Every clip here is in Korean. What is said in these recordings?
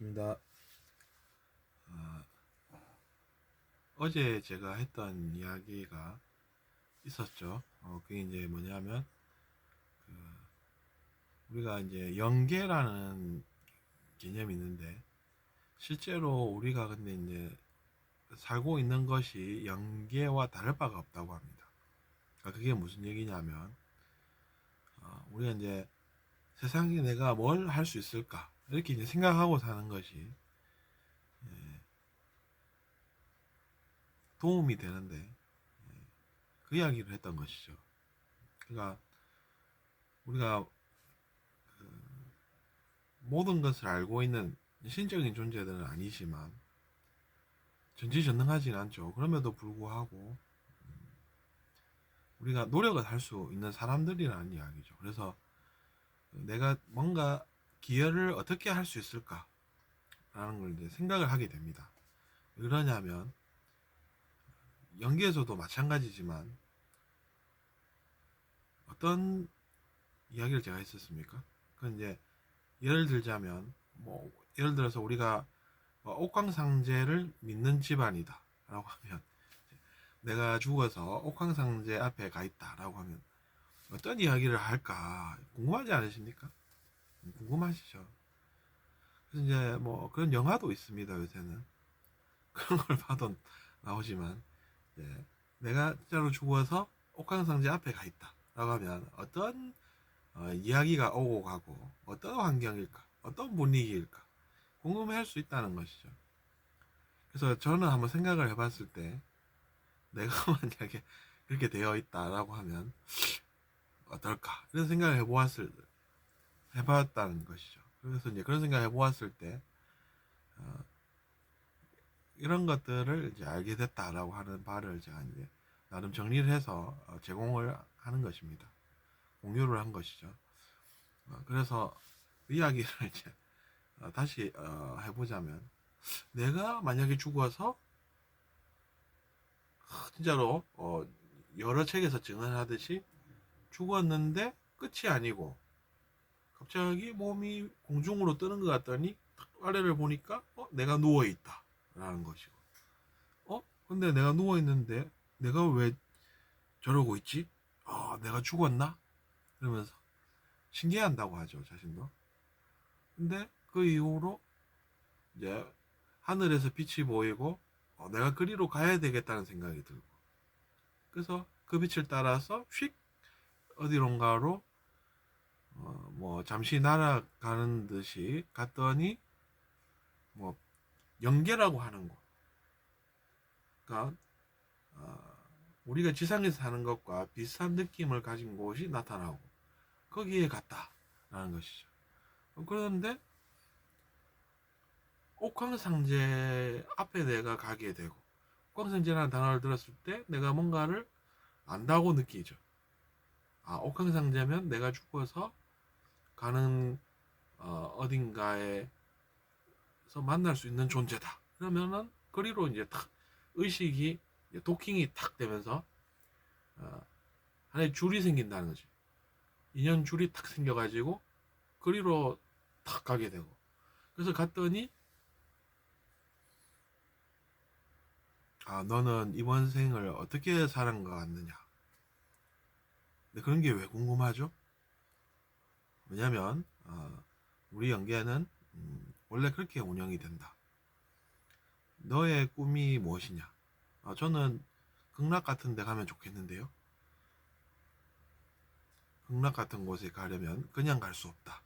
반갑습니다. 어, 어제 제가 했던 이야기가 있었죠. 그게 이제 뭐냐면, 그 우리가 이제 영계라는 개념이 있는데, 실제로 우리가 근데 이제 살고 있는 것이 영계와 다를 바가 없다고 합니다. 그러니까 그게 무슨 얘기냐면, 우리가 이제 세상에 내가 뭘 할 수 있을까? 이렇게 이제 생각하고 사는 것이 도움이 되는데, 그 이야기를 했던 것이죠. 그러니까 우리가 모든 것을 알고 있는 신적인 존재들은 아니지만 전지전능하진 않죠. 그럼에도 불구하고 우리가 노력을 할 수 있는 사람들이라는 이야기죠. 그래서 내가 뭔가 기여를 어떻게 할 수 있을까라는 걸 이제 생각을 하게 됩니다. 왜 그러냐면 연기에서도 마찬가지지만 어떤 이야기를 제가 했었습니까? 그 이제 예를 들자면 뭐 예를 들어서 우리가 옥황상제를 믿는 집안이다 라고 하면 내가 죽어서 옥황상제 앞에 가 있다라고 하면 어떤 이야기를 할까 궁금하지 않으십니까? 궁금하시죠? 그래서 이제 뭐 그런 영화도 있습니다 요새는. 그런 걸 봐도 나오지만 이제 내가 진짜로 죽어서 옥황상제 앞에 가 있다라고 하면 어떤 이야기가 오고 가고 어떤 환경일까 어떤 분위기일까 궁금해할 수 있다는 것이죠. 그래서 저는 한번 생각을 해봤을 때 내가 만약에 그렇게 되어 있다라고 하면 어떨까 이런 생각을 해봤다는 것이죠. 그래서 이제 그런 생각을 해보았을 때 어, 이런 것들을 이제 알게 됐다라고 하는 바를 제가 이제 나름 정리를 해서 제공을 하는 것입니다. 공유를 한 것이죠. 그래서 그 이야기를 이제 다시 해보자면 내가 만약에 죽어서 진짜로 여러 책에서 증언하듯이 죽었는데 끝이 아니고 갑자기 몸이 공중으로 뜨는 것 같더니 아래를 보니까 내가 누워 있다라는 것이고 근데 내가 누워 있는데 내가 왜 저러고 있지? 내가 죽었나? 이러면서 신기해한다고 하죠 자신도. 근데 그 이후로 이제 하늘에서 빛이 보이고 내가 그리로 가야 되겠다는 생각이 들고 그래서 그 빛을 따라서 휙 어디론가로 뭐 잠시 날아가는 듯이 갔더니 뭐 영계라고 하는 곳, 그러니까 우리가 지상에서 사는 것과 비슷한 느낌을 가진 곳이 나타나고 거기에 갔다라는 것이죠. 그런데 옥황상제 앞에 내가 가게 되고 옥황상제라는 단어를 들었을 때 내가 뭔가를 안다고 느끼죠. 옥황상제면 내가 죽어서 가는 어딘가에서 만날 수 있는 존재다. 그러면은 그리로 이제 탁 의식이 도킹이 탁 되면서 하나의 줄이 생긴다는 거지. 인연 줄이 탁 생겨가지고 그리로 탁 가게 되고 그래서 갔더니 너는 이번 생을 어떻게 살은 것 같느냐. 근데 그런 게 왜 궁금하죠? 왜냐면 우리 연계는 원래 그렇게 운영이 된다. 너의 꿈이 무엇이냐? 저는 극락 같은 데 가면 좋겠는데요. 극락 같은 곳에 가려면 그냥 갈 수 없다.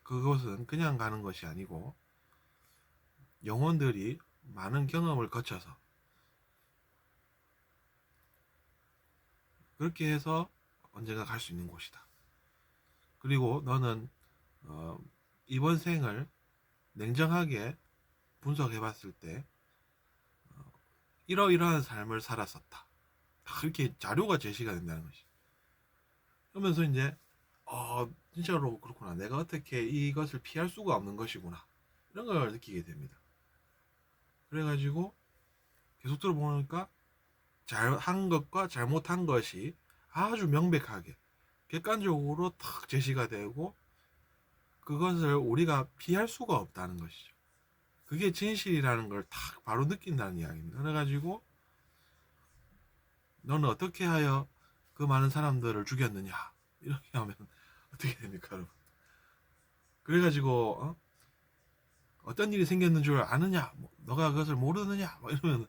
그곳은 그냥 가는 것이 아니고 영혼들이 많은 경험을 거쳐서 그렇게 해서 언젠가 갈 수 있는 곳이다. 그리고 너는 이번 생을 냉정하게 분석해 봤을 때 이러이러한 삶을 살았었다. 그렇게 자료가 제시가 된다는 것이. 그러면서 이제 진짜로 그렇구나. 내가 어떻게 이것을 피할 수가 없는 것이구나. 이런 걸 느끼게 됩니다. 그래가지고 계속 들어보니까 잘한 것과 잘못한 것이 아주 명백하게 객관적으로 탁 제시가 되고 그것을 우리가 피할 수가 없다는 것이죠. 그게 진실이라는 걸 딱 바로 느낀다는 이야기입니다. 그래가지고 너는 어떻게 하여 그 많은 사람들을 죽였느냐 이렇게 하면 어떻게 됩니까, 여러분? 그래가지고 어떤 일이 생겼는 줄 아느냐, 뭐, 너가 그것을 모르느냐, 뭐 이러면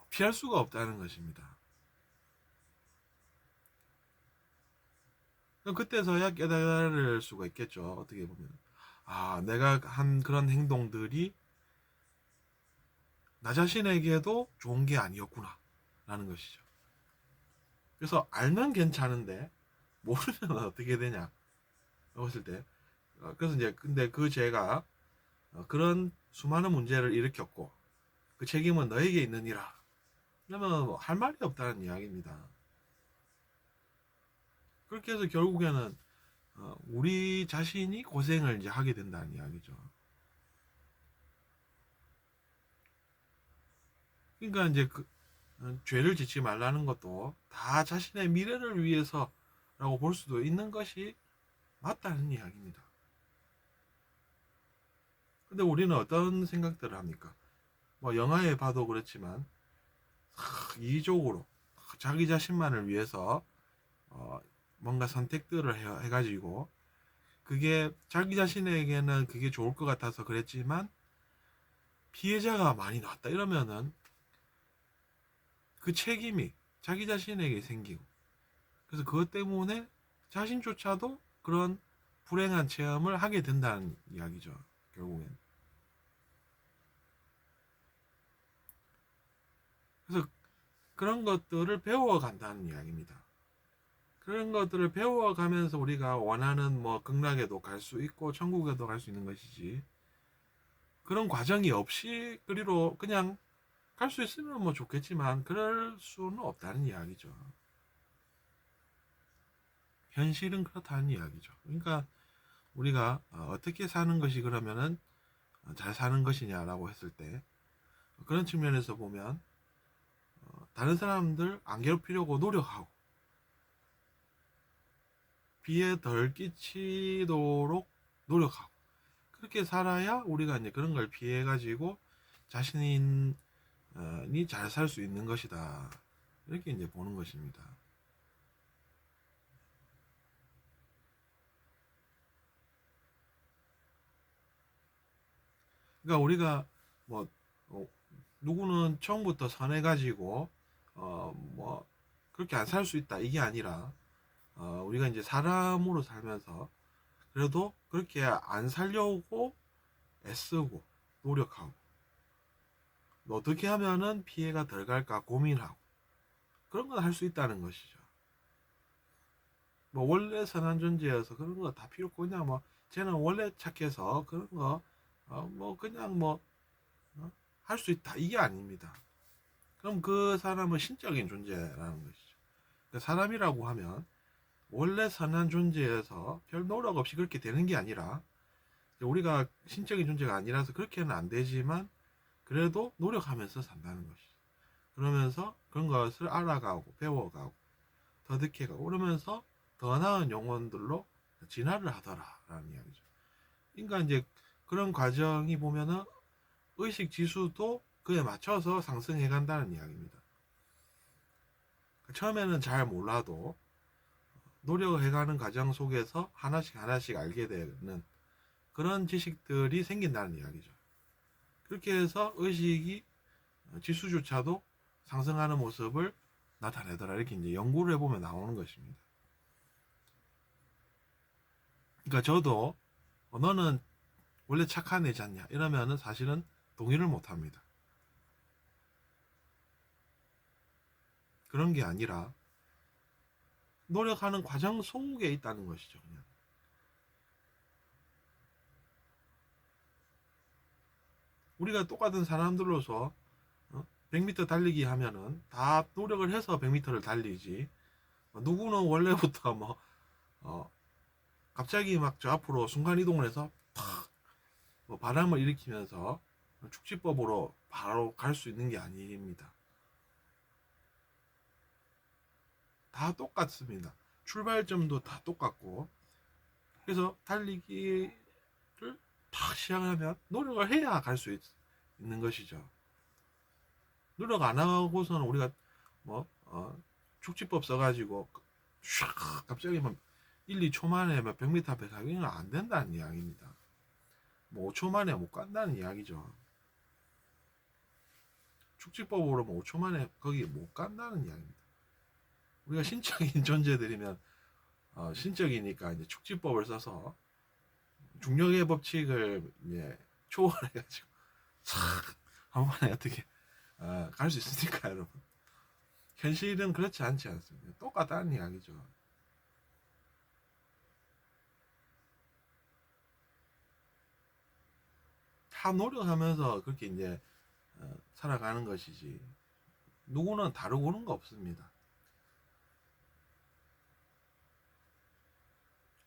피할 수가 없다는 것입니다. 그럼 그때서야 깨달을 수가 있겠죠. 어떻게 보면 내가 한 그런 행동들이 나 자신에게도 좋은 게 아니었구나 라는 것이죠. 그래서 알면 괜찮은데 모르면 어떻게 되냐 했을 때 그래서 이제 근데 그 죄가 그런 수많은 문제를 일으켰고 그 책임은 너에게 있느니라. 그러면 뭐할 말이 없다는 이야기입니다. 그렇게 해서 결국에는 우리 자신이 고생을 이제 하게 된다는 이야기죠. 그러니까 이제 죄를 짓지 말라는 것도 다 자신의 미래를 위해서라고 볼 수도 있는 것이 맞다는 이야기입니다. 근데 우리는 어떤 생각들을 합니까? 뭐 영화에 봐도 그렇지만 이기적으로 자기 자신만을 위해서 뭔가 선택들을 해가지고 그게 자기 자신에게는 그게 좋을 것 같아서 그랬지만 피해자가 많이 나왔다 이러면은 그 책임이 자기 자신에게 생기고 그래서 그것 때문에 자신조차도 그런 불행한 체험을 하게 된다는 이야기죠. 결국엔. 그래서 그런 것들을 배워간다는 이야기입니다. 그런 것들을 배워가면서 우리가 원하는 뭐 극락에도 갈 수 있고 천국에도 갈 수 있는 것이지 그런 과정이 없이 그리로 그냥 갈 수 있으면 뭐 좋겠지만 그럴 수는 없다는 이야기죠. 현실은 그렇다는 이야기죠. 그러니까 우리가 어떻게 사는 것이 그러면은 잘 사는 것이냐라고 했을 때 그런 측면에서 보면 다른 사람들 안 괴롭히려고 노력하고 피해 덜 끼치도록 노력하고 그렇게 살아야 우리가 이제 그런 걸 피해 가지고 자신이 잘 살 수 있는 것이다. 이렇게 이제 보는 것입니다. 그러니까 우리가 뭐 누구는 처음부터 선해 가지고 뭐 그렇게 안 살 수 있다 이게 아니라 우리가 이제 사람으로 살면서 그래도 그렇게 안 살려고 애쓰고 노력하고 어떻게 하면은 피해가 덜 갈까 고민하고 그런 건 할 수 있다는 것이죠. 뭐 원래 선한 존재여서 그런 거 다 필요 없고 그냥 뭐 쟤는 원래 착해서 그런 거 뭐 그냥 뭐 할 수 있다 이게 아닙니다. 그럼 그 사람은 신적인 존재라는 것이죠. 그러니까 사람이라고 하면 원래 선한 존재여서 별 노력 없이 그렇게 되는 게 아니라 우리가 신적인 존재가 아니라서 그렇게는 안 되지만 그래도 노력하면서 산다는 것이죠. 그러면서 그런 것을 알아가고 배워가고 터득해가고 그러면서 더 나은 영혼들로 진화를 하더라라는 이야기죠. 그러니까 이제 그런 과정이 보면은 의식 지수도 그에 맞춰서 상승해 간다는 이야기입니다. 처음에는 잘 몰라도 노력해가는 과정 속에서 하나씩 하나씩 알게 되는 그런 지식들이 생긴다는 이야기죠. 그렇게 해서 의식이 지수조차도 상승하는 모습을 나타내더라. 이렇게 이제 연구를 해보면 나오는 것입니다. 그러니까 저도 너는 원래 착한 애잖냐 이러면은 사실은 동의를 못 합니다. 그런 게 아니라 노력하는 과정 속에 있다는 것이죠. 그냥. 우리가 똑같은 사람들로서 100m 달리기 하면은 다 노력을 해서 100m를 달리지 누구는 원래부터 뭐 갑자기 막 저 앞으로 순간 이동을 해서 팍뭐 바람을 일으키면서 축지법으로 바로 갈 수 있는 게 아닙니다. 다 똑같습니다. 출발점도 다 똑같고 그래서 달리기 탁 시작하면 노력을 해야 갈 수 있는 것이죠. 노력 안 하고서는 우리가 뭐 축지법 써가지고 샥 갑자기 막 1, 2초 만에 막 100m 앞에 가기는 안 된다는 이야기입니다. 뭐 5초 만에 못 간다는 이야기죠. 축지법으로 뭐 5초 만에 거기 못 간다는 이야기입니다. 우리가 신적인 존재들이면 신적이니까 이제 축지법을 써서 중력의 법칙을 이제 초월해가지고 한 번에 어떻게 갈 수 있으니까 여러분. 현실은 그렇지 않지 않습니다. 똑같다는 이야기죠. 다 노력하면서 그렇게 이제 살아가는 것이지 누구는 다르고 그런 거 없습니다.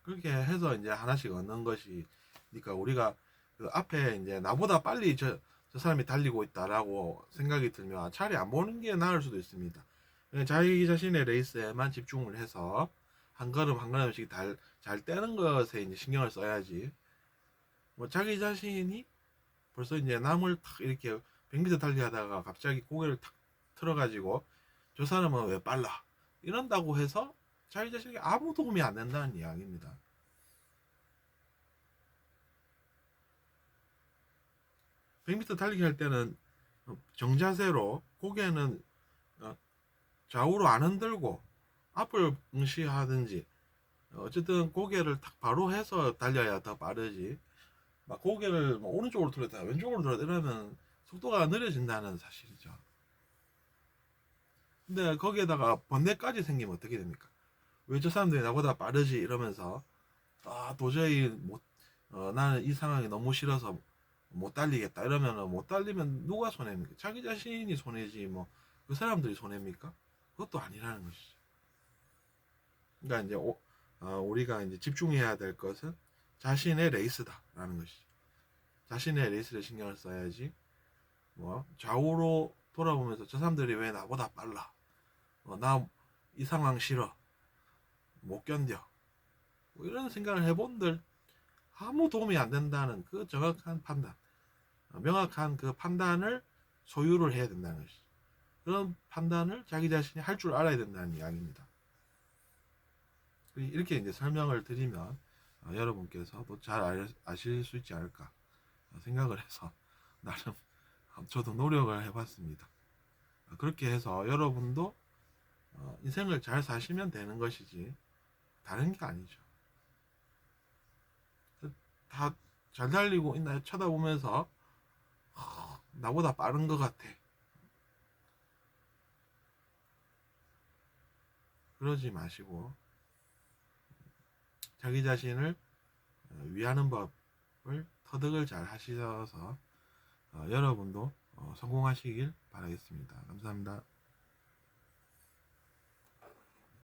그렇게 해서 이제 하나씩 얻는 것이 그러니까 우리가 그 앞에 이제 나보다 빨리 저 사람이 달리고 있다라고 생각이 들면 차라리 안 보는 게 나을 수도 있습니다. 자기 자신의 레이스에만 집중을 해서 한 걸음 한 걸음씩 잘 떼는 것에 이제 신경을 써야지. 뭐 자기 자신이 벌써 이제 남을 탁 이렇게 100m 달리하다가 갑자기 고개를 탁 틀어가지고 저 사람은 왜 빨라 이런다고 해서 자기 자신에게 아무 도움이 안 된다는 이야기입니다. 100m 달리기 할 때는 정자세로 고개는 좌우로 안 흔들고 앞을 응시하든지 어쨌든 고개를 탁 바로 해서 달려야 더 빠르지. 막 고개를 뭐 오른쪽으로 돌렸다 왼쪽으로 돌렸다 이러면 속도가 느려진다는 사실이죠. 근데 거기에다가 번뇌까지 생기면 어떻게 됩니까? 왜 저 사람들이 나보다 빠르지 이러면서 도저히 못 나는 이 상황이 너무 싫어서 못 달리겠다 이러면은 못 달리면 누가 손해입니까? 자기 자신이 손해지 뭐 그 사람들이 손해입니까? 그것도 아니라는 것이죠. 그러니까 이제 우리가 이제 집중해야 될 것은 자신의 레이스다라는 것이죠. 자신의 레이스를 신경을 써야지 뭐 좌우로 돌아보면서 저 사람들이 왜 나보다 빨라? 나 이 상황 싫어. 못 견뎌. 뭐 이런 생각을 해본들 아무 도움이 안 된다는 그 정확한 판단, 명확한 그 판단을 소유를 해야 된다는 것이죠. 그런 판단을 자기 자신이 할 줄 알아야 된다는 이야기입니다. 이렇게 이제 설명을 드리면 여러분께서도 잘 아실 수 있지 않을까 생각을 해서 나름 저도 노력을 해봤습니다. 그렇게 해서 여러분도 인생을 잘 사시면 되는 것이지 다른 게 아니죠. 다 잘 달리고 있나 쳐다보면서 나보다 빠른 것 같아. 그러지 마시고 자기 자신을 위하는 법을 터득을 잘 하셔서 여러분도 성공하시길 바라겠습니다. 감사합니다.